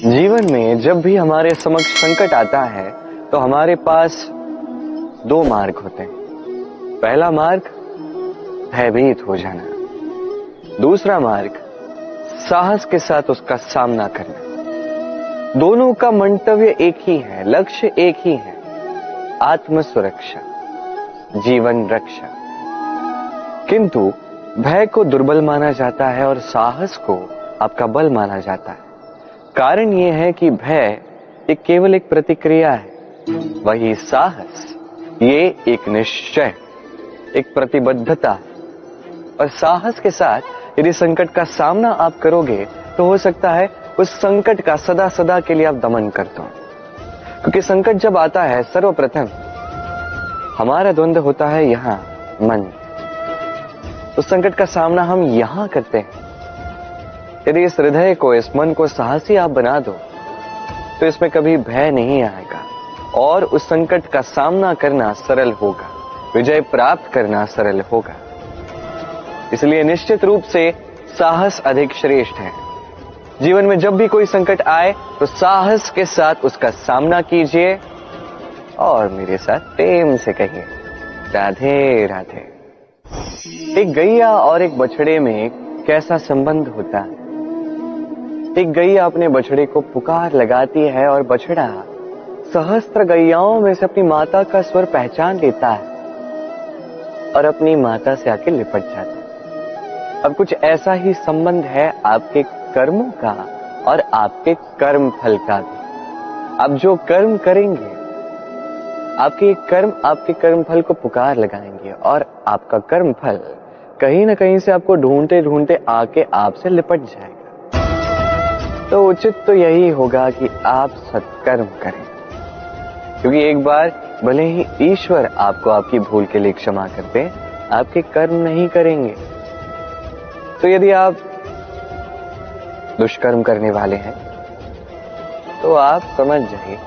जीवन में जब भी हमारे समक्ष संकट आता है तो हमारे पास दो मार्ग होते हैं। पहला मार्ग भयभीत हो जाना, दूसरा मार्ग साहस के साथ उसका सामना करना। दोनों का मंतव्य एक ही है, लक्ष्य एक ही है, आत्म सुरक्षा, जीवन रक्षा। किंतु भय को दुर्बल माना जाता है और साहस को आपका बल माना जाता है। कारण यह है कि भय ये केवल एक प्रतिक्रिया है, वही साहस ये एक निश्चय, एक प्रतिबद्धता है। और साहस के साथ यदि संकट का सामना आप करोगे तो हो सकता है उस संकट का सदा सदा के लिए आप दमन कर दो। क्योंकि संकट जब आता है सर्वप्रथम हमारा द्वंद्व होता है यहां मन। उस संकट का सामना हम यहां करते हैं। यदि इस हृदय को, इस मन को साहसी आप बना दो तो इसमें कभी भय नहीं आएगा और उस संकट का सामना करना सरल होगा, विजय प्राप्त करना सरल होगा। इसलिए निश्चित रूप से साहस अधिक श्रेष्ठ है। जीवन में जब भी कोई संकट आए तो साहस के साथ उसका सामना कीजिए और मेरे साथ प्रेम से कहिए राधे राधे। एक गैया और एक बछड़े में कैसा संबंध होता है। एक गैया अपने बछड़े को पुकार लगाती है और बछड़ा सहस्त्र गैयाओं में से अपनी माता का स्वर पहचान लेता है और अपनी माता से आके लिपट जाता है। अब कुछ ऐसा ही संबंध है आपके कर्मों का और आपके कर्म फल का भी। आप जो कर्म करेंगे आपके कर्म फल को पुकार लगाएंगे और आपका कर्म फल कहीं ना कहीं से आपको ढूंढते ढूंढते आके आपसे लिपट जाएगा। तो उचित तो यही होगा कि आप सत्कर्म करें, क्योंकि एक बार भले ही ईश्वर आपको आपकी भूल के लिए क्षमा कर दे, आपके कर्म नहीं करेंगे। तो यदि आप दुष्कर्म करने वाले हैं तो आप समझ जाइए।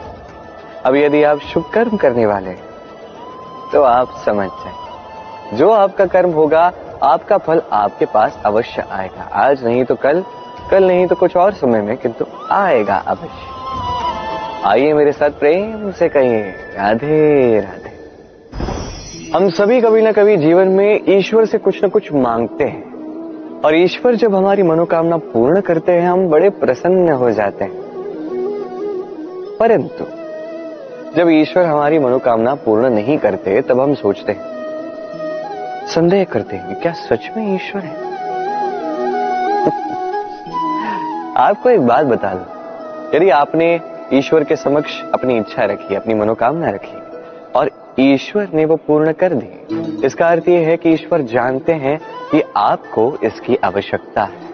अब यदि आप शुभ कर्म करने वाले हैं तो आप समझ जाइए, जो आपका कर्म होगा आपका फल आपके पास अवश्य आएगा। आज नहीं तो कल, कल नहीं तो कुछ और समय में, किंतु आएगा अवश्य। आइए मेरे साथ प्रेम से कहिए राधे राधे। हम सभी कभी ना कभी जीवन में ईश्वर से कुछ न कुछ मांगते हैं और ईश्वर जब हमारी मनोकामना पूर्ण करते हैं हम बड़े प्रसन्न हो जाते हैं। परंतु जब ईश्वर हमारी मनोकामना पूर्ण नहीं करते तब हम सोचते हैं, संदेह करते हैं, क्या सच में ईश्वर है? आपको एक बात बता दूं, यदि आपने ईश्वर के समक्ष अपनी इच्छा रखी, अपनी मनोकामना रखी और ईश्वर ने वो पूर्ण कर दी, इसका अर्थ यह है कि ईश्वर जानते हैं कि आपको इसकी आवश्यकता है।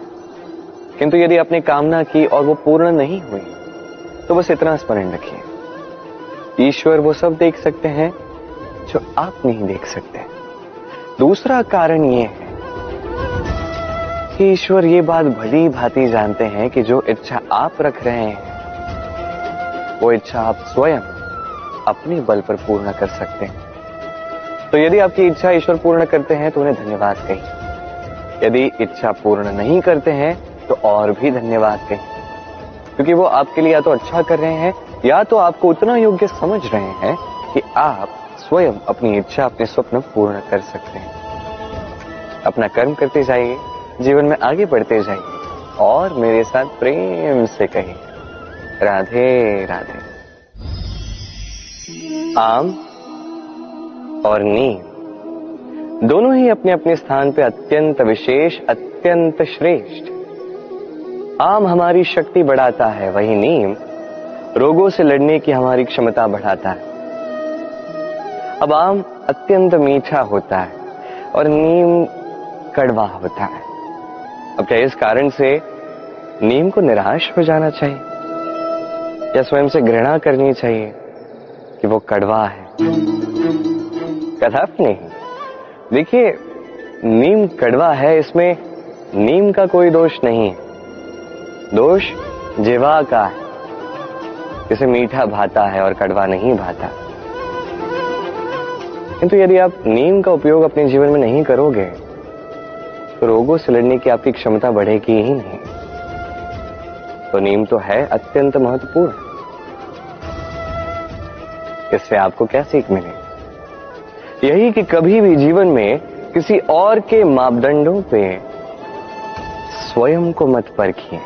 किंतु यदि आपने कामना की और वो पूर्ण नहीं हुई तो बस इतना स्मरण रखिए, ईश्वर वो सब देख सकते हैं जो आप नहीं देख सकते। दूसरा कारण ये है कि ईश्वर ये बात भली भांति जानते हैं कि जो इच्छा आप रख रहे हैं वो इच्छा आप स्वयं अपने बल पर पूर्ण कर सकते हैं। तो यदि आपकी इच्छा ईश्वर पूर्ण करते हैं तो उन्हें धन्यवाद कहिए, यदि इच्छा पूर्ण नहीं करते हैं तो और भी धन्यवाद कहिए, क्योंकि वो आपके लिए या तो अच्छा कर रहे हैं या तो आपको उतना योग्य समझ रहे हैं कि आप स्वयं अपनी इच्छा, अपने स्वप्न पूर्ण कर सकते हैं। अपना कर्म करते जाइए, जीवन में आगे बढ़ते जाइए और मेरे साथ प्रेम से कहिए राधे राधे। आम और नीम दोनों ही अपने अपने स्थान पे अत्यंत विशेष, अत्यंत श्रेष्ठ। आम हमारी शक्ति बढ़ाता है, वही नीम रोगों से लड़ने की हमारी क्षमता बढ़ाता है। अब आम अत्यंत मीठा होता है और नीम कड़वा होता है। अब क्या इस कारण से नीम को निराश हो जाना चाहिए या स्वयं से घृणा करनी चाहिए कि वो कड़वा है? कदापि नहीं। देखिए, नीम कड़वा है, इसमें नीम का कोई दोष नहीं है, दोष जिह्वा का है। इसे मीठा भाता है और कड़वा नहीं भाता। किंतु यदि आप नीम का उपयोग अपने जीवन में नहीं करोगे तो रोगों से लड़ने की आपकी क्षमता बढ़ेगी ही नहीं। तो नींव तो है अत्यंत महत्वपूर्ण। इससे आपको क्या सीख मिलेगी? यही कि कभी भी जीवन में किसी और के मापदंडों पे स्वयं को मत परखिए।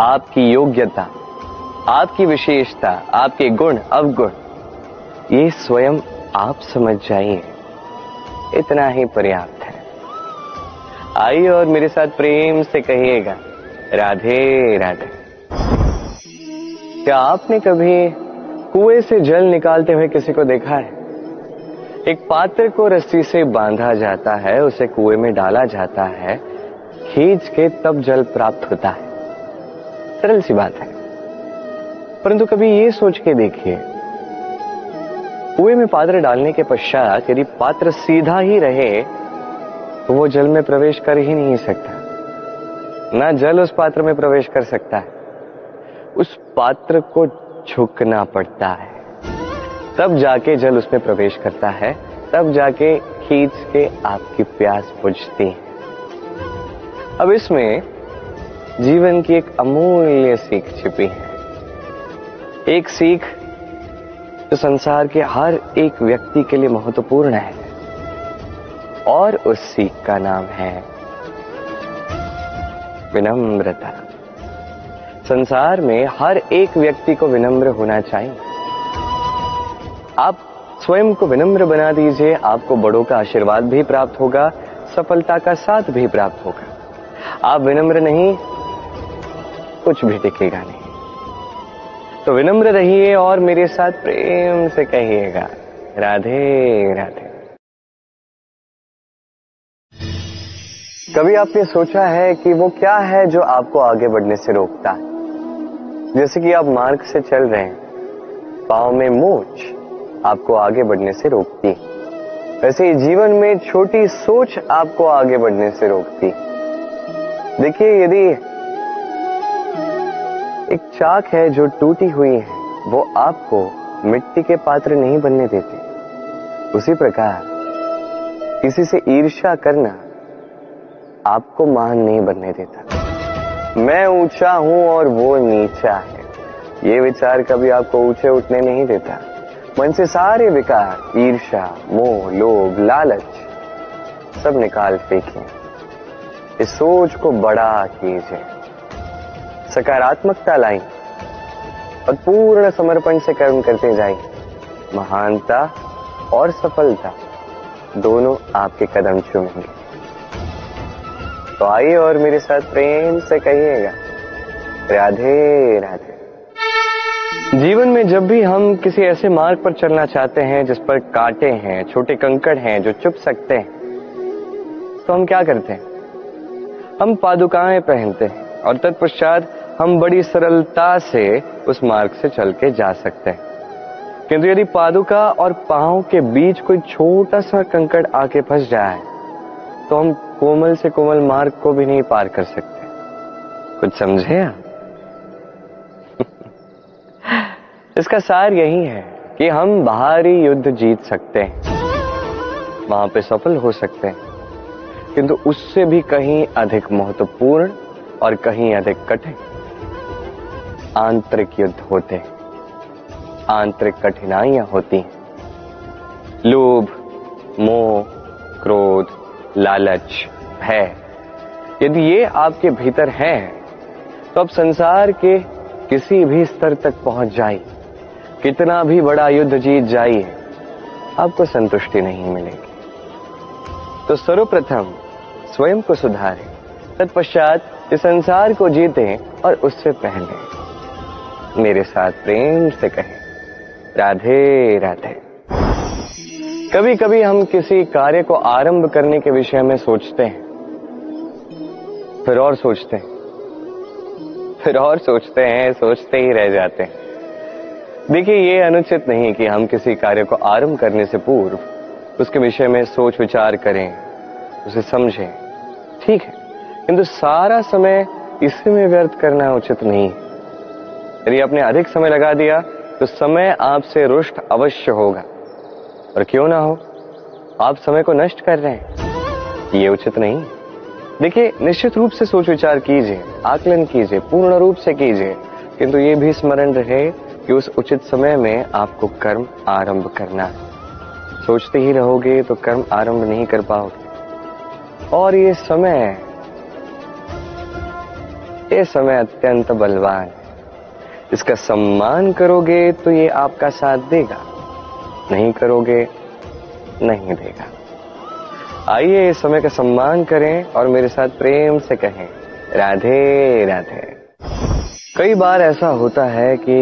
आपकी योग्यता, आपकी विशेषता, आपके गुण अवगुण, ये स्वयं आप समझ जाइए, इतना ही पर्याप्त है। आइए और मेरे साथ प्रेम से कहिएगा, राधे राधे। क्या आपने कभी कुएं से जल निकालते हुए किसी को देखा है? एक पात्र को रस्सी से बांधा जाता है, उसे कुएं में डाला जाता है, खींच के तब जल प्राप्त होता है। सरल सी बात है, परंतु कभी ये सोच के देखिए, कुएं में पात्र डालने के पश्चात यदि पात्र सीधा ही रहे तो वो जल में प्रवेश कर ही नहीं सकता, ना जल उस पात्र में प्रवेश कर सकता है। उस पात्र को झुकना पड़ता है, तब जाके जल उसमें प्रवेश करता है, तब जाके खींच के आपकी प्यास बुझती है। अब इसमें जीवन की एक अमूल्य सीख छिपी है, एक सीख जो संसार के हर एक व्यक्ति के लिए महत्वपूर्ण है, और उस सीख का नाम है विनम्रता। संसार में हर एक व्यक्ति को विनम्र होना चाहिए। आप स्वयं को विनम्र बना दीजिए, आपको बड़ों का आशीर्वाद भी प्राप्त होगा, सफलता का साथ भी प्राप्त होगा। आप विनम्र नहीं, कुछ भी टिकेगा नहीं। तो विनम्र रहिए और मेरे साथ प्रेम से कहिएगा, राधे राधे। कभी आपने सोचा है कि वो क्या है जो आपको आगे बढ़ने से रोकता है? जैसे कि आप मार्ग से चल रहे हैं, पांव में मोच आपको आगे बढ़ने से रोकती, वैसे ही जीवन में छोटी सोच आपको आगे बढ़ने से रोकती। देखिए, यदि एक चाक है जो टूटी हुई है, वो आपको मिट्टी के पात्र नहीं बनने देती। उसी प्रकार किसी से ईर्ष्या करना आपको महान नहीं बनने देता। मैं ऊंचा हूं और वो नीचा है, ये विचार कभी आपको ऊंचे उठने नहीं देता। मन से सारे विकार, ईर्ष्या, मोह, लोभ, लालच सब निकाल फेंकिए। इस सोच को बड़ा कीजिए, सकारात्मकता लाइए और पूर्ण समर्पण से कर्म करते जाइए। महानता और सफलता दोनों आपके कदम चूमेंगे। तो आइए और मेरे साथ प्रेम से कहिएगा, राधे राधे। जीवन में जब भी हम किसी ऐसे मार्ग पर चलना चाहते हैं जिस पर कांटे हैं, छोटे कंकड़ हैं जो चुभ सकते हैं, तो हम क्या करते हैं? हम पादुकाएं पहनते हैं और तत्पश्चात हम बड़ी सरलता से उस मार्ग से चल के जा सकते हैं। किंतु यदि पादुका और पांव के बीच कोई छोटा सा कंकड़ आके फंस जाए तो हम कोमल से कोमल मार्ग को भी नहीं पार कर सकते। कुछ समझे आप? इसका सार यही है कि हम बाहरी युद्ध जीत सकते हैं, वहां पे सफल हो सकते हैं, किंतु उससे भी कहीं अधिक महत्वपूर्ण और कहीं अधिक कठिन आंतरिक युद्ध होते हैं, आंतरिक कठिनाइयां होती हैं। लोभ, मोह, क्रोध, लालच, भय, यदि ये आपके भीतर है तो अब संसार के किसी भी स्तर तक पहुंच जाइए, कितना भी बड़ा युद्ध जीत जाइए, आपको संतुष्टि नहीं मिलेगी। तो सर्वप्रथम स्वयं को सुधारें, तत्पश्चात इस संसार को जीतें और उससे पहले मेरे साथ प्रेम से कहें, राधे राधे। कभी कभी हम किसी कार्य को आरंभ करने के विषय में सोचते हैं, फिर और सोचते हैं, फिर और सोचते हैं, सोचते ही रह जाते हैं। देखिए, ये अनुचित नहीं कि हम किसी कार्य को आरंभ करने से पूर्व उसके विषय में सोच विचार करें, उसे समझें, ठीक है, किंतु सारा समय इसी में व्यर्थ करना उचित नहीं है। यदि आपने अधिक समय लगा दिया तो समय आपसे रुष्ट अवश्य होगा, और क्यों ना हो, आप समय को नष्ट कर रहे हैं, ये उचित नहीं। देखिए, निश्चित रूप से सोच विचार कीजिए, आकलन कीजिए, पूर्ण रूप से कीजिए, किंतु ये भी स्मरण रहे कि उस उचित समय में आपको कर्म आरंभ करना है। सोचते ही रहोगे तो कर्म आरंभ नहीं कर पाओगे। और ये समय अत्यंत बलवान है। इसका सम्मान करोगे तो ये आपका साथ देगा, नहीं करोगे नहीं देगा। आइए इस समय का सम्मान करें और मेरे साथ प्रेम से कहें राधे राधे। कई बार ऐसा होता है कि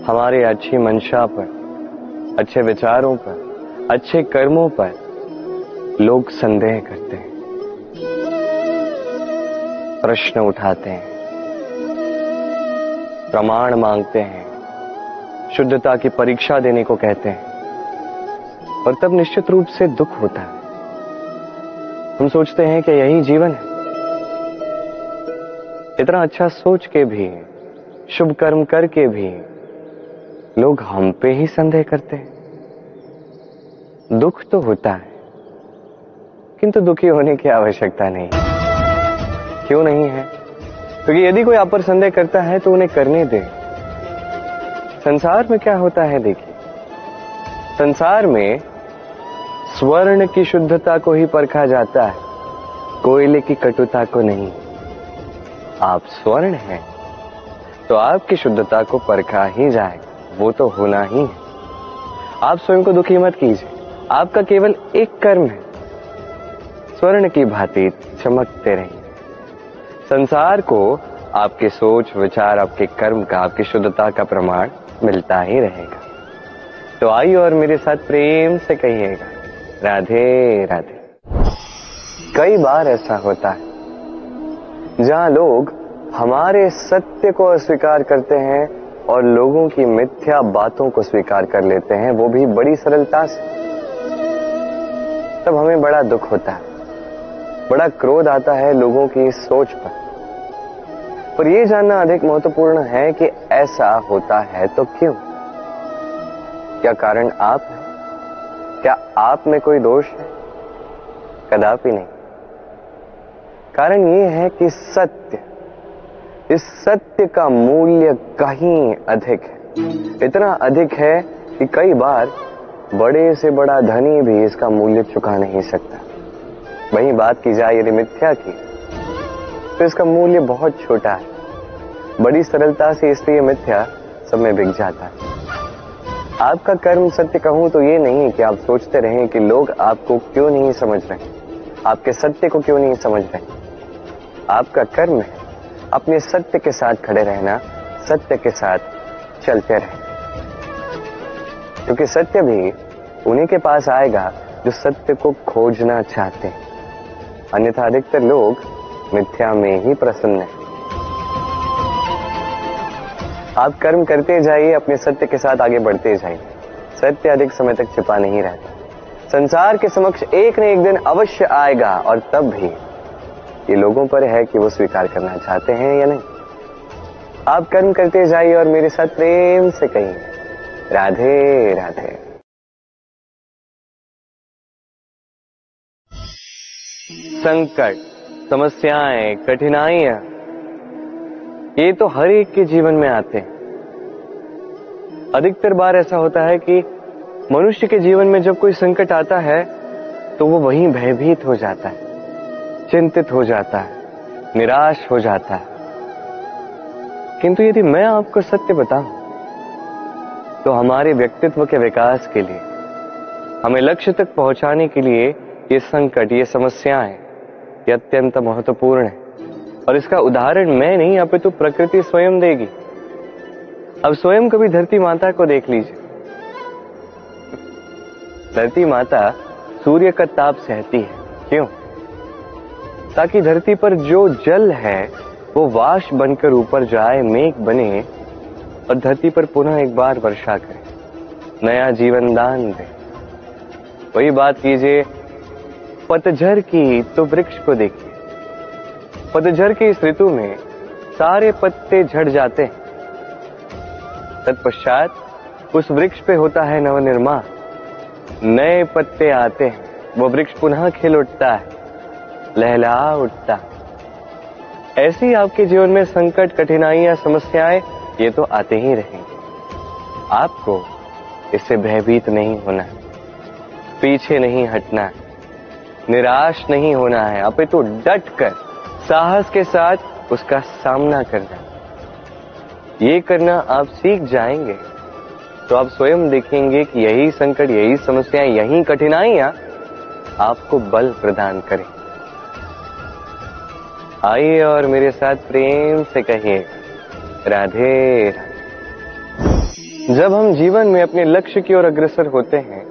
हमारे अच्छी मंशा पर, अच्छे विचारों पर, अच्छे कर्मों पर लोग संदेह करते हैं, प्रश्न उठाते हैं, प्रमाण मांगते हैं, शुद्धता की परीक्षा देने को कहते हैं। और तब निश्चित रूप से दुख होता है। हम सोचते हैं कि यही जीवन है। इतना अच्छा सोच के भी, शुभ कर्म करके भी लोग हम पे ही संदेह करते हैं। दुख तो होता है, किंतु दुखी होने की आवश्यकता नहीं। क्यों नहीं है? क्योंकि यदि कोई आप पर संदेह करता है तो उन्हें करने दे। संसार में क्या होता है देखिए, संसार में स्वर्ण की शुद्धता को ही परखा जाता है, कोयले की कटुता को नहीं। आप स्वर्ण हैं तो आपकी शुद्धता को परखा ही जाएगा, वो तो होना ही है। आप स्वयं को दुखी मत कीजिए, आपका केवल एक कर्म है, स्वर्ण की भांति चमकते रहिए। संसार को आपके सोच विचार, आपके कर्म का, आपकी शुद्धता का प्रमाण मिलता ही रहेगा। तो आइए और मेरे साथ प्रेम से कहिएगा राधे राधे। कई बार ऐसा होता है जहां लोग हमारे सत्य को अस्वीकार करते हैं और लोगों की मिथ्या बातों को स्वीकार कर लेते हैं, वो भी बड़ी सरलता से। तब हमें बड़ा दुख होता है, बड़ा क्रोध आता है लोगों की इस सोच पर यह जानना अधिक महत्वपूर्ण है कि ऐसा होता है तो क्यों? क्या कारण आप है? क्या आप में कोई दोष है? कदापि नहीं। कारण यह है कि सत्य, इस सत्य का मूल्य कहीं अधिक है। इतना अधिक है कि कई बार बड़े से बड़ा धनी भी इसका मूल्य चुका नहीं सकता। वहीं बात की जाए यदि मिथ्या की, तो इसका मूल्य बहुत छोटा है, बड़ी सरलता से इसलिए मिथ्या सब में बिक जाता है। आपका कर्म सत्य कहूं तो ये नहीं कि आप सोचते रहें कि लोग आपको क्यों नहीं समझ रहे, आपके सत्य को क्यों नहीं समझ रहे। आपका कर्म है अपने सत्य के साथ खड़े रहना, सत्य के साथ चलते रहें, क्योंकि सत्य भी उन्हीं के पास आएगा जो सत्य को खोजना चाहते हैं। अन्यथा अधिकतर लोग मिथ्या में ही प्रसन्न हैं। आप कर्म करते जाइए, अपने सत्य के साथ आगे बढ़ते जाइए। सत्य अधिक समय तक छिपा नहीं रहता, संसार के समक्ष एक न एक दिन अवश्य आएगा, और तब भी ये लोगों पर है कि वो स्वीकार करना चाहते हैं या नहीं। आप कर्म करते जाइए और मेरे साथ प्रेम से कहिए राधे राधे। संकट, समस्याएं, कठिनाइयां, ये तो हर एक के जीवन में आते हैं। अधिकतर बार ऐसा होता है कि मनुष्य के जीवन में जब कोई संकट आता है तो वो वहीं भयभीत हो जाता है, चिंतित हो जाता है, निराश हो जाता है। किंतु यदि मैं आपको सत्य बताऊं तो हमारे व्यक्तित्व के विकास के लिए, हमें लक्ष्य तक पहुंचाने के लिए ये संकट, ये समस्याएं, ये अत्यंत महत्वपूर्ण है। और इसका उदाहरण मैं नहीं, अपितु प्रकृति स्वयं देगी। अब स्वयं कभी धरती माता को देख लीजिए। धरती माता सूर्य का ताप सहती है, क्यों? ताकि धरती पर जो जल है वो वाष्प बनकर ऊपर जाए, मेघ बने और धरती पर पुनः एक बार वर्षा करे, नया जीवन दान दे। वही बात कीजिए पतझड़ की, तो वृक्ष को देखिए। पतझड़ की इस ऋतु में सारे पत्ते झड़ जाते हैं, तत्पश्चात उस वृक्ष पे होता है नवनिर्माण, नए पत्ते आते हैं, वो वृक्ष पुनः खिल उठता है, लहला उठता। ऐसी आपके जीवन में संकट, कठिनाइयां, समस्याएं ये तो आते ही रहेंगे। आपको इससे भयभीत नहीं होना है, पीछे नहीं हटना है, निराश नहीं होना है, अपितु डट कर साहस के साथ उसका सामना करना। ये करना आप सीख जाएंगे तो आप स्वयं देखेंगे कि यही संकट, यही समस्याएं, यही कठिनाइयां आपको बल प्रदान करें। आइए और मेरे साथ प्रेम से कहिए, राधे राधे। जब हम जीवन में अपने लक्ष्य की ओर अग्रसर होते हैं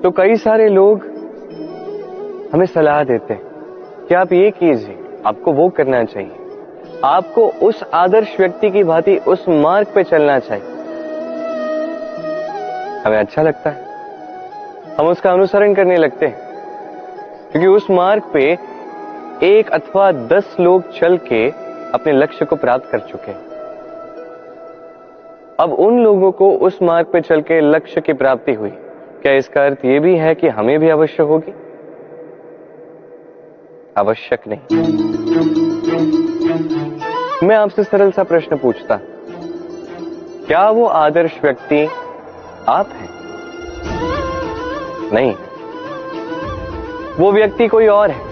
तो कई सारे लोग हमें सलाह देते हैं कि आप ये कीजिए, आपको वो करना चाहिए, आपको उस आदर्श व्यक्ति की भांति उस मार्ग पे चलना चाहिए। हमें अच्छा लगता है, हम उसका अनुसरण करने लगते हैं, क्योंकि उस मार्ग पे 1 अथवा 10 लोग चल के अपने लक्ष्य को प्राप्त कर चुके हैं। अब उन लोगों को उस मार्ग पे चल के लक्ष्य की प्राप्ति हुई, क्या इसका अर्थ यह भी है कि हमें भी अवश्य होगी? आवश्यक नहीं। मैं आपसे सरल सा प्रश्न पूछता, क्या वो आदर्श व्यक्ति आप हैं? नहीं, वो व्यक्ति कोई और है,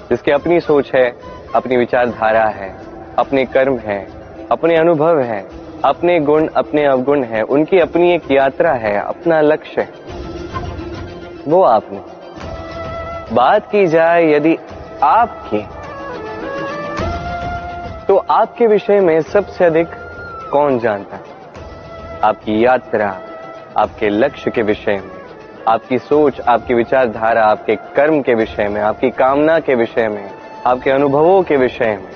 जिसकी अपनी सोच है, अपनी विचारधारा है, अपने कर्म है, अपने अनुभव है, अपने गुण, अपने अवगुण है, उनकी अपनी एक यात्रा है, अपना लक्ष्य है। वो आप नहीं। बात की जाए यदि आपकी, तो आपके विषय में सबसे अधिक कौन जानता है? आपकी यात्रा, आपके लक्ष्य के विषय में, आपकी सोच, आपकी विचारधारा, आपके कर्म के विषय में, आपकी कामना के विषय में, आपके अनुभवों के विषय में,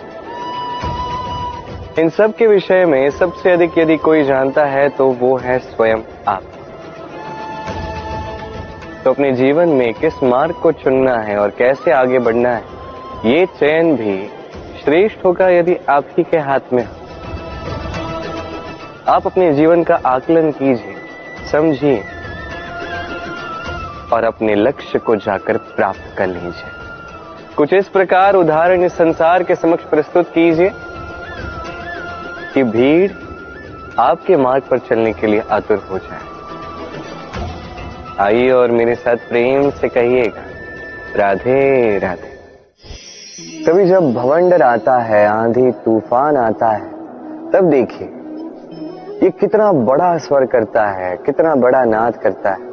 इन सब के विषय में सबसे अधिक यदि कोई जानता है तो वो है स्वयं आप। तो अपने जीवन में किस मार्ग को चुनना है और कैसे आगे बढ़ना है, ये चयन भी श्रेष्ठ होगा यदि आप ही के हाथ में हो। आप अपने जीवन का आकलन कीजिए, समझिए और अपने लक्ष्य को जाकर प्राप्त कर लीजिए। कुछ इस प्रकार उदाहरण इस संसार के समक्ष प्रस्तुत कीजिए कि भीड़ आपके मार्ग पर चलने के लिए आतुर हो जाए। आइए और मेरे साथ प्रेम से कहिएगा, राधे राधे। कभी जब भवंडर आता है, आंधी तूफान आता है, तब देखिए ये कितना बड़ा स्वर करता है, कितना बड़ा नाद करता है,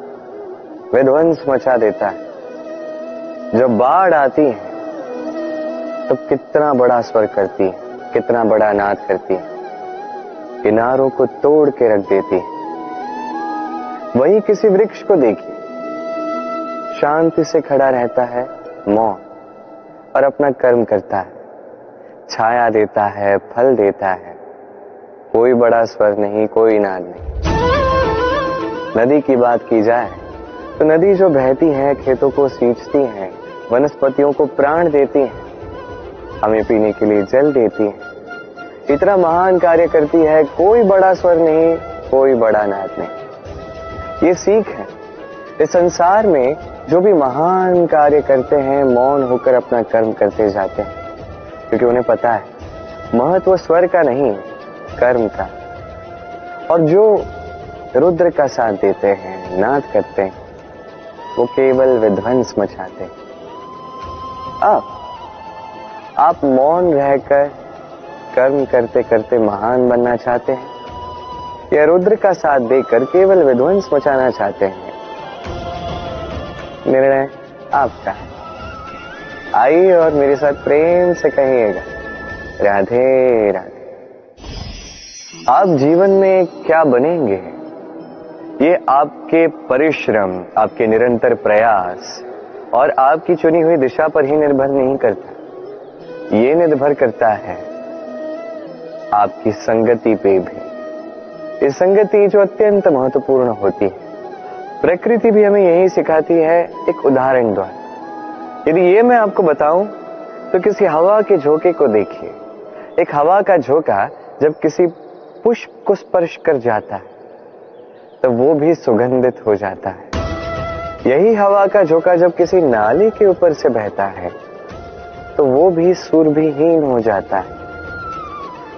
विध्वंस मचा देता है। जब बाढ़ आती है तब कितना बड़ा स्वर करती है, कितना बड़ा नाद करती है, किनारों को तोड़ के रख देती है। वहीं किसी वृक्ष को देखिए, शांति से खड़ा रहता है, मौन, और अपना कर्म करता है, छाया देता है, फल देता है, कोई बड़ा स्वर नहीं, कोई नाद नहीं। नदी की बात की जाए तो नदी जो बहती है, खेतों को सींचती है, वनस्पतियों को प्राण देती है, हमें पीने के लिए जल देती है, इतना महान कार्य करती है, कोई बड़ा स्वर नहीं, कोई बड़ा नाद नहीं। ये सीख है, इस संसार में जो भी महान कार्य करते हैं, मौन होकर अपना कर्म करते जाते हैं, क्योंकि उन्हें पता है महत्व स्वर का नहीं, कर्म का। और जो रुद्र का साथ देते हैं, नाद करते हैं, वो केवल विध्वंस मचाते हैं। आप मौन रहकर कर्म करते करते महान बनना चाहते हैं, या रुद्र का साथ देकर केवल विध्वंस मचाना चाहते हैं? निर्णय आपका है। आइए और मेरे साथ प्रेम से कहिएगा, राधे राधे। आप जीवन में क्या बनेंगे, ये आपके परिश्रम, आपके निरंतर प्रयास और आपकी चुनी हुई दिशा पर ही निर्भर नहीं करता। ये निर्भर करता है आपकी संगति पे भी। ये संगति जो अत्यंत महत्वपूर्ण होती है। प्रकृति भी हमें यही सिखाती है, एक उदाहरण द्वारा। यदि ये मैं आपको बताऊं तो किसी हवा के झोंके को देखिए। एक हवा का झोंका जब किसी पुष्प को स्पर्श कर जाता है तो वो भी सुगंधित हो जाता है। यही हवा का झोंका जब किसी नाली के ऊपर से बहता है तो वो भी सुरभिहीन हो जाता है।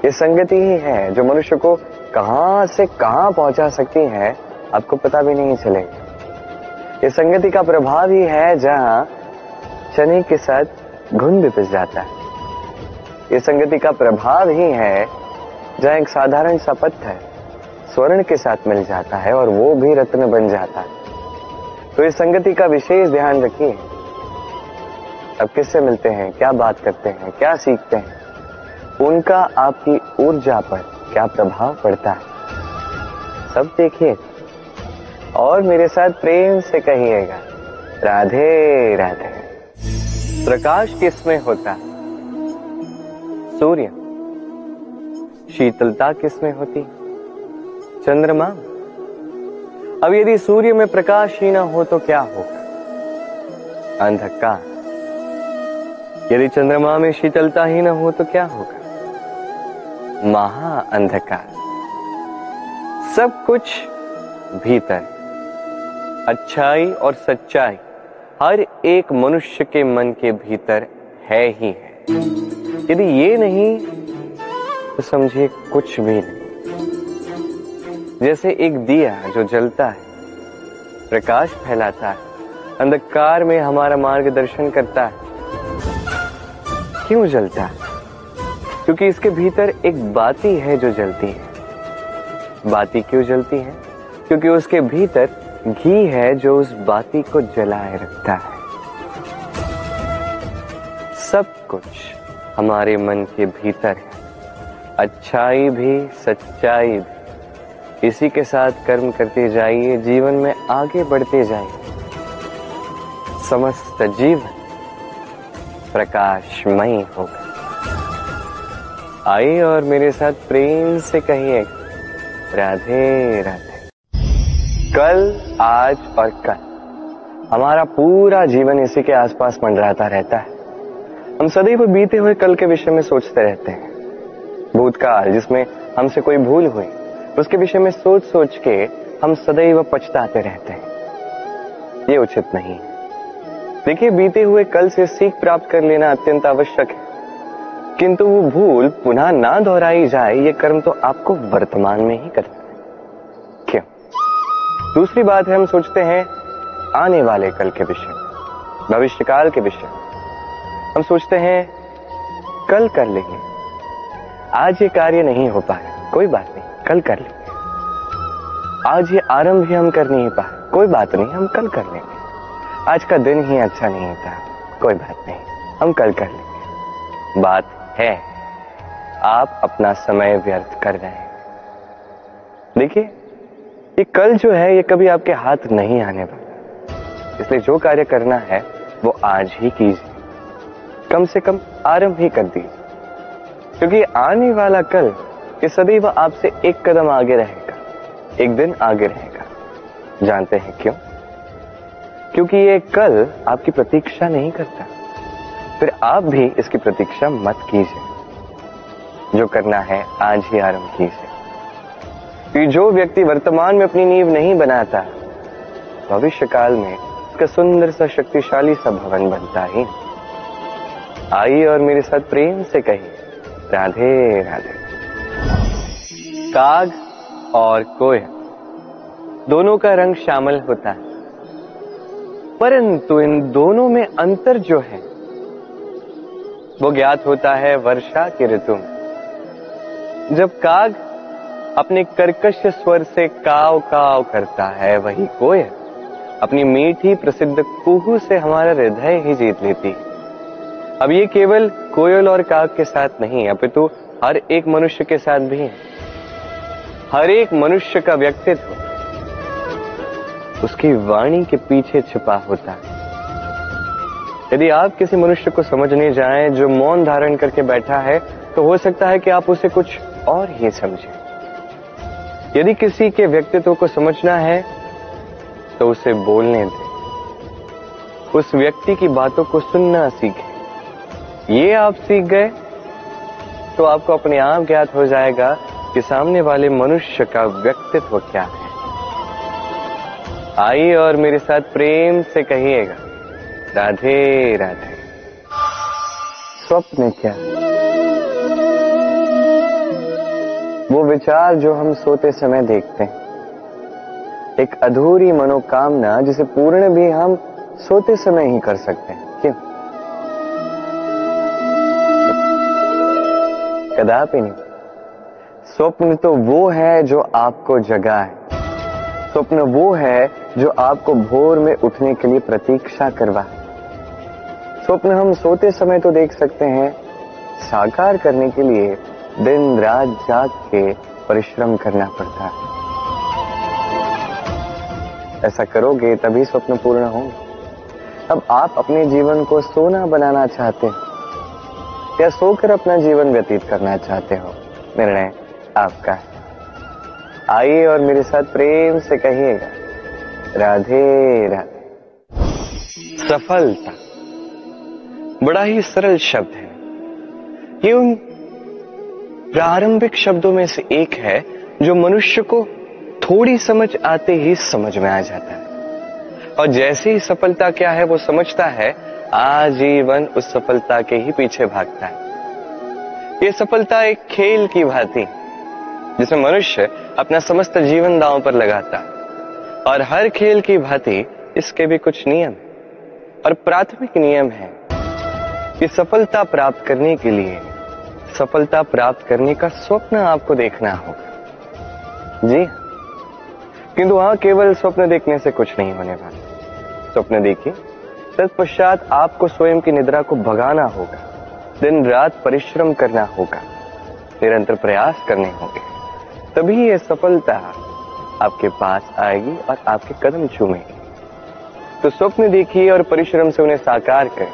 ये संगति ही है जो मनुष्य को कहां से कहां पहुंचा सकती है, आपको पता भी नहीं चलेगा। ये संगति का प्रभाव ही है जहां चने के साथ घुन भी पिस जाता है। ये संगति का प्रभाव ही है जहां एक साधारण सा पत्थर स्वर्ण के साथ मिल जाता है और वो भी रत्न बन जाता है। तो इस संगति का विशेष ध्यान रखिए। अब किससे मिलते हैं, क्या बात करते हैं, क्या सीखते हैं, उनका आपकी ऊर्जा पर क्या प्रभाव पड़ता है, सब देखिए और मेरे साथ प्रेम से कहिएगा राधे राधे। प्रकाश किसमें होता है? सूर्य। शीतलता किसमें होती? चंद्रमा। अब यदि सूर्य में प्रकाश ही ना हो तो क्या होगा? अंधकार। यदि चंद्रमा में शीतलता ही ना हो तो क्या होगा? महा अंधकार। सब कुछ भीतर, अच्छाई और सच्चाई हर एक मनुष्य के मन के भीतर है ही है। यदि ये नहीं तो समझिए कुछ भी नहीं। जैसे एक दिया जो जलता है, प्रकाश फैलाता है, अंधकार में हमारा मार्गदर्शन करता है। क्यों जलता है? क्योंकि इसके भीतर एक बाती है जो जलती है। बाती क्यों जलती है? क्योंकि उसके भीतर घी है जो उस बाती को जलाए रखता है। सब कुछ हमारे मन के भीतर है, अच्छाई भी सच्चाई भी। इसी के साथ कर्म करते जाइए, जीवन में आगे बढ़ते जाइए। समस्त जीवन प्रकाशमय होगा। आइए और मेरे साथ प्रेम से कहिए राधे राधे। कल, आज और कल, हमारा पूरा जीवन इसी के आसपास मंडराता रहता है। हम सदैव बीते हुए कल के विषय में सोचते रहते हैं। भूतकाल जिसमें हमसे कोई भूल हुई, उसके विषय में सोच सोच के हम सदैव पछताते रहते हैं। ये उचित नहीं है। देखिए, बीते हुए कल से सीख प्राप्त कर लेना अत्यंत आवश्यक है, किंतु वो भूल पुनः ना दोहराई जाए, ये कर्म तो आपको वर्तमान में ही करना है। क्यों? दूसरी बात है, हम सोचते हैं आने वाले कल के विषय में, भविष्यकाल के विषय में। हम सोचते हैं कल कर लेंगे, आज ये कार्य नहीं हो पाया, कोई बात नहीं, कल कर लेंगे। आज ये आरंभ भी हम कर नहीं पाए, कोई बात नहीं, हम कल कर लेंगे। आज का दिन ही अच्छा नहीं था, कोई बात नहीं, हम कल कर लेंगे। बात है, आप अपना समय व्यर्थ कर रहे हैं। देखिए, ये कल जो है ये कभी आपके हाथ नहीं आने वाला, इसलिए जो कार्य करना है वो आज ही कीजिए। कम से कम आरंभ ही कर दीजिए, क्योंकि आने वाला कल ये सदैव आपसे एक कदम आगे रहेगा, एक दिन आगे रहेगा। जानते हैं क्यों? क्योंकि ये कल आपकी प्रतीक्षा नहीं करता। फिर आप भी इसकी प्रतीक्षा मत कीजिए। जो करना है आज ही आरंभ कीजिए। कि जो व्यक्ति वर्तमान में अपनी नींव नहीं बनाता, भविष्य काल में इसका सुंदर सा शक्तिशाली सा भवन बनता ही। आइए और मेरे साथ प्रेम से कहिए राधे राधे। काग और कोयल दोनों का रंग श्यामल होता है, परंतु इन दोनों में अंतर जो है वो ज्ञात होता है वर्षा की ऋतु में। जब काग अपने कर्कश स्वर से काव काव करता है, वही कोयल अपनी मीठी प्रसिद्ध कुहू से हमारा हृदय ही जीत लेती है। अब ये केवल कोयल और काग के साथ नहीं, अपितु हर एक मनुष्य के साथ भी है। हर एक मनुष्य का व्यक्तित्व उसकी वाणी के पीछे छिपा होता है। यदि आप किसी मनुष्य को समझने जाएं जो मौन धारण करके बैठा है, तो हो सकता है कि आप उसे कुछ और ही समझें। यदि किसी के व्यक्तित्व को समझना है तो उसे बोलने दें, उस व्यक्ति की बातों को सुनना सीखें। ये आप सीख गए तो आपको अपने आप ज्ञात हो जाएगा कि सामने वाले मनुष्य का व्यक्तित्व क्या है। आइए और मेरे साथ प्रेम से कहिएगा, राधे राधे। स्वप्न क्या? वो विचार जो हम सोते समय देखते हैं, एक अधूरी मनोकामना जिसे पूर्ण भी हम सोते समय ही कर सकते हैं। क्यों? कदापि नहीं। स्वप्न तो वो है जो आपको जगाए, स्वप्न वो है जो आपको भोर में उठने के लिए प्रतीक्षा करवाए। स्वप्न हम सोते समय तो देख सकते हैं, साकार करने के लिए दिन रात जाग के परिश्रम करना पड़ता है। ऐसा करोगे तभी स्वप्न पूर्ण होंगे। अब आप अपने जीवन को सोना बनाना चाहते हो या सोकर अपना जीवन व्यतीत करना चाहते हो, निर्णय आपका है। आइए और मेरे साथ प्रेम से कहिएगा, राधे राधे। सफलता बड़ा ही सरल शब्द है। ये उन प्रारंभिक शब्दों में से एक है जो मनुष्य को थोड़ी समझ आते ही समझ में आ जाता है, और जैसे ही सफलता क्या है वो समझता है, आजीवन उस सफलता के ही पीछे भागता है। ये सफलता एक खेल की भांति जिसमें मनुष्य अपना समस्त जीवन दांव पर लगाता है, और हर खेल की भांति इसके भी कुछ नियम और प्राथमिक नियम है कि सफलता प्राप्त करने के लिए सफलता प्राप्त करने का स्वप्न आपको देखना होगा। जी, किंतु वहां केवल स्वप्न देखने से कुछ नहीं होने वाला। स्वप्न देखिए, तत्पश्चात आपको स्वयं की निद्रा को भगाना होगा, दिन रात परिश्रम करना होगा, निरंतर प्रयास करने होंगे, तभी ये सफलता आपके पास आएगी और आपके कदम चूमेगी। तो स्वप्न देखिए और परिश्रम से उन्हें साकार करें।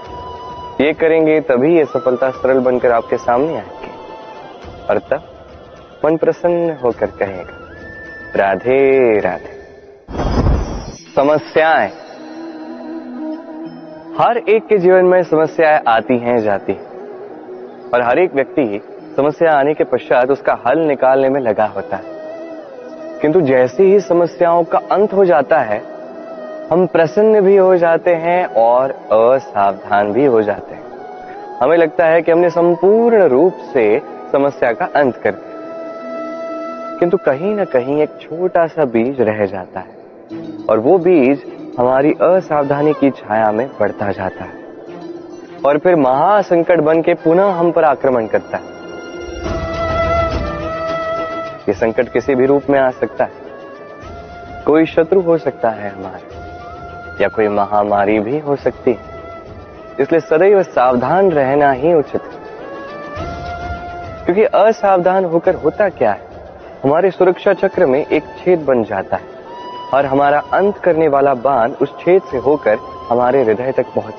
ये करेंगे तभी ये सफलता सरल बनकर आपके सामने आएगी, और तब मन प्रसन्न होकर कहेगा, राधे राधे। समस्याएं, हर एक के जीवन में समस्याएं आती हैं, जाती हैं, और हर एक व्यक्ति समस्या आने के पश्चात उसका हल निकालने में लगा होता है। किंतु जैसे ही समस्याओं का अंत हो जाता है, हम प्रसन्न भी हो जाते हैं और असावधान भी हो जाते हैं। हमें लगता है कि हमने संपूर्ण रूप से समस्या का अंत कर दिया, किंतु कहीं ना कहीं एक छोटा सा बीज रह जाता है, और वो बीज हमारी असावधानी की छाया में बढ़ता जाता है, और फिर महासंकट बन के पुनः हम पर आक्रमण करता है। ये संकट किसी भी रूप में आ सकता है, कोई शत्रु हो सकता है हमारे, या कोई महामारी भी हो सकती है। इसलिए सदैव सावधान रहना ही उचित है, क्योंकि असावधान होकर होता क्या है, हमारे सुरक्षा चक्र में एक छेद बन जाता है, और हमारा अंत करने वाला बाण उस छेद से होकर हमारे हृदय तक पहुंच